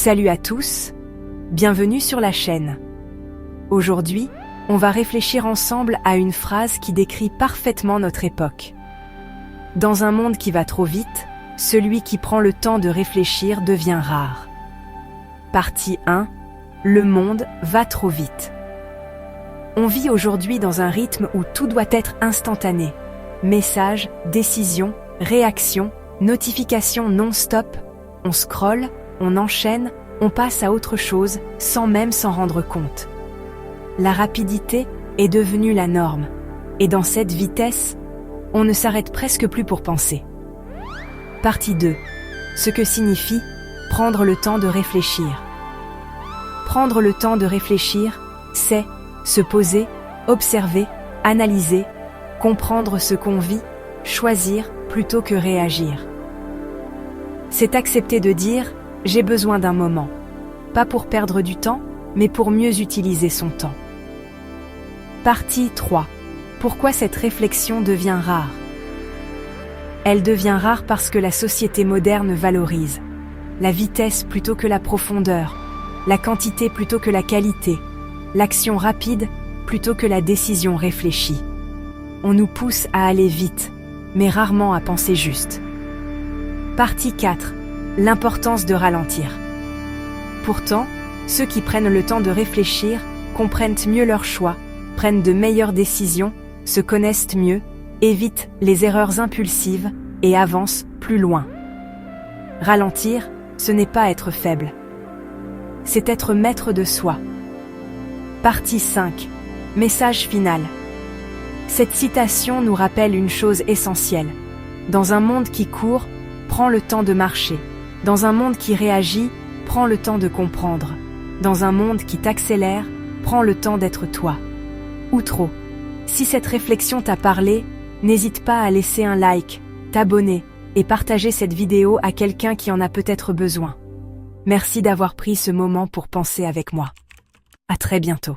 Salut à tous, bienvenue sur la chaîne. Aujourd'hui, on va réfléchir ensemble à une phrase qui décrit parfaitement notre époque. Dans un monde qui va trop vite, celui qui prend le temps de réfléchir devient rare. Partie 1. Le monde va trop vite. On vit aujourd'hui dans un rythme où tout doit être instantané. Messages, décisions, réactions, notifications non-stop. On scrolle, on enchaîne, on passe à autre chose sans même s'en rendre compte. La rapidité est devenue la norme. Et dans cette vitesse, on ne s'arrête presque plus pour penser. Partie 2. Ce que signifie prendre le temps de réfléchir. Prendre le temps de réfléchir, c'est se poser, observer, analyser, comprendre ce qu'on vit, choisir plutôt que réagir. C'est accepter de dire « j'ai besoin d'un moment », pas pour perdre du temps, mais pour mieux utiliser son temps. Partie 3. Pourquoi cette réflexion devient rare? Elle devient rare parce que la société moderne valorise la vitesse plutôt que la profondeur, la quantité plutôt que la qualité, l'action rapide plutôt que la décision réfléchie. On nous pousse à aller vite, mais rarement à penser juste. Partie 4. L'importance de ralentir. Pourtant, ceux qui prennent le temps de réfléchir comprennent mieux leurs choix, prennent de meilleures décisions, se connaissent mieux, évitent les erreurs impulsives et avancent plus loin. Ralentir, ce n'est pas être faible. C'est être maître de soi. Partie 5. Message final. Cette citation nous rappelle une chose essentielle. Dans un monde qui court, prends le temps de marcher. Dans un monde qui réagit, prends le temps de comprendre. Dans un monde qui t'accélère, prends le temps d'être toi. Outro. Si cette réflexion t'a parlé, n'hésite pas à laisser un like, t'abonner et partager cette vidéo à quelqu'un qui en a peut-être besoin. Merci d'avoir pris ce moment pour penser avec moi. À très bientôt.